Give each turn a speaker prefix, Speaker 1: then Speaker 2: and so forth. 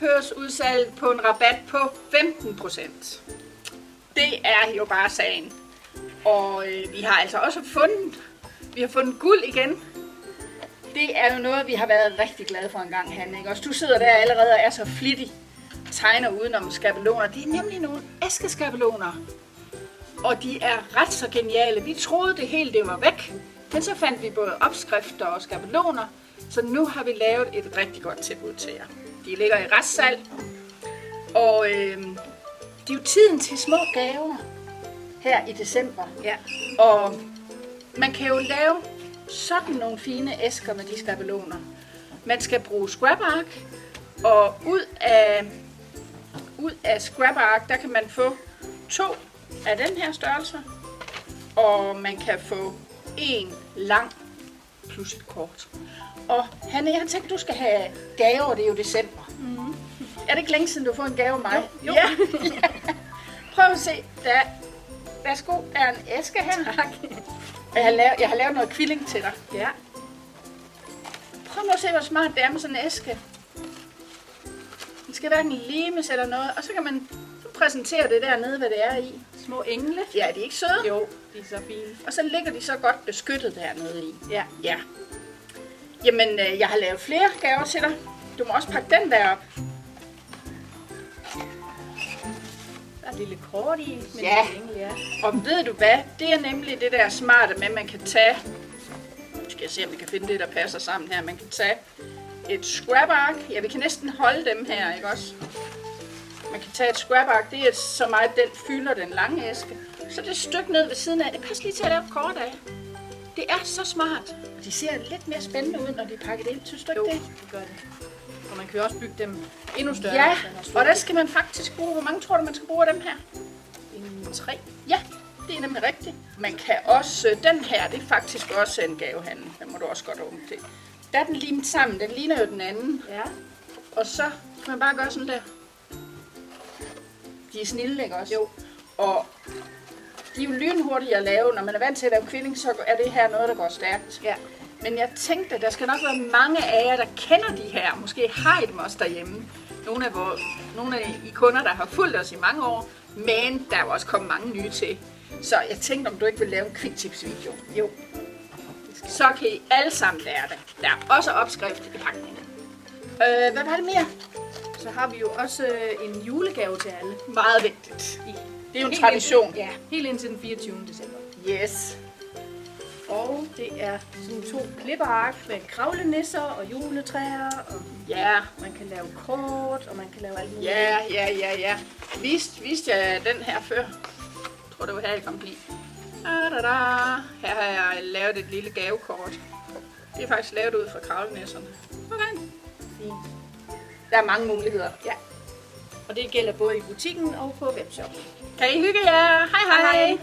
Speaker 1: ophørsudsalg på en rabat på 15%. Det er jo bare sagen. Og vi har altså også fundet guld igen. Det er jo noget, vi har været rigtig glade for en gang, Hanne. Ikke? Også du sidder der allerede og er så flittig. Tegner udenom skabeloner. Det er nemlig nogle æskeskabeloner. Og de er ret så geniale. Vi troede det hele det var væk. Men så fandt vi både opskrifter og skabeloner. Så nu har vi lavet et rigtig godt tilbud til jer. De ligger i restsalg. Og det er jo tiden til små gaver her i december.
Speaker 2: Ja.
Speaker 1: Og man kan jo lave sådan nogle fine æsker med de skabeloner. Man skal bruge scrap-ark, og ud af scrap-ark, der kan man få 2 af den her størrelse, og man kan få 1 lang plus et kort. Og Hanne, jeg har tænkt, du skal have gaver, det er jo december. Mm-hmm. Er det ikke længe siden, du har fået en gave af mig?
Speaker 2: Jo.
Speaker 1: Ja. Prøv at se, værsgo, der er en æske her.
Speaker 2: Tak.
Speaker 1: Jeg har lavet noget kvilling til dig.
Speaker 2: Ja.
Speaker 1: Prøv nu at se, hvor smart det er med sådan en æske. Den skal hverken limes eller noget, og så kan man præsentere det dernede, hvad det er i.
Speaker 2: Små engle.
Speaker 1: Ja, de er ikke søde?
Speaker 2: Jo, de er så fine.
Speaker 1: Og så ligger de så godt beskyttet dernede i.
Speaker 2: Ja.
Speaker 1: Ja. Jamen, jeg har lavet flere gaver til dig. Du må også pakke den der op.
Speaker 2: Der er et lille kort i. Men
Speaker 1: Ja.
Speaker 2: engle, ja.
Speaker 1: Og ved du hvad? Det er nemlig det der smarte med, at man kan tage... Nu skal jeg se, om vi kan finde det, der passer sammen her. Man kan tage et scrap-ark. Ja, vi kan næsten holde dem her, ikke også? Man kan tage et scrap-ark. Det er så meget, den fylder den lange æske. Så det stykke ned ved siden af. Det passer lige til at lave et kort af. Det er så smart. Og de ser lidt mere spændende ud, når de er pakket ind. Synes du ikke det?
Speaker 2: det gør det. Og man kan jo også bygge dem endnu større.
Speaker 1: Ja,
Speaker 2: hvis man har store.
Speaker 1: og der skal man faktisk bruge... Hvor mange tror du, man skal bruge af dem her?
Speaker 2: 3.
Speaker 1: Ja, det er nemlig rigtigt. Man kan også... Den her, det er faktisk også en gavehandel. Den må du også godt åbne til. Der er den limet sammen. Den ligner jo den anden.
Speaker 2: Ja.
Speaker 1: Og så kan man bare gøre sådan der. De er snilde, ikke også?
Speaker 2: Jo.
Speaker 1: Og de er jo lynhurtige at lave. Når man er vant til at lave kvilling, så er det her noget, der går stærkt.
Speaker 2: Ja.
Speaker 1: Men jeg tænkte, der skal nok være mange af jer, der kender de her. Måske har I dem også derhjemme. Nogle af I kunder, der har fulgt os i mange år. Men der er jo også kommet mange nye til. Så jeg tænkte, om du ikke vil lave en quick-tips-video.
Speaker 2: Jo.
Speaker 1: Så kan I alle sammen lære det. Der er også opskrift i pakningen. Hvad var det mere?
Speaker 2: Så har vi jo også en julegave til alle.
Speaker 1: Meget vigtigt.
Speaker 2: I
Speaker 1: Det er jo en
Speaker 2: helt
Speaker 1: tradition.
Speaker 2: Indtil, ja, helt indtil den 24. december.
Speaker 1: Yes.
Speaker 2: Og det er sådan 2 klippeark med kravlenisser og juletræer. Og
Speaker 1: Ja.
Speaker 2: man kan lave kort, og man kan lave alt muligt.
Speaker 1: Ja. Viste jeg den her før? Jeg tror, det var her, jeg kom blive. Her har jeg lavet et lille gavekort. Det er faktisk lavet ud fra kravlenæsserne. Okay.
Speaker 2: Fint.
Speaker 1: Der er mange muligheder.
Speaker 2: Ja. Og det gælder både i butikken og på webshop.
Speaker 1: Kan I hygge jer? Hej hej!
Speaker 2: Hej.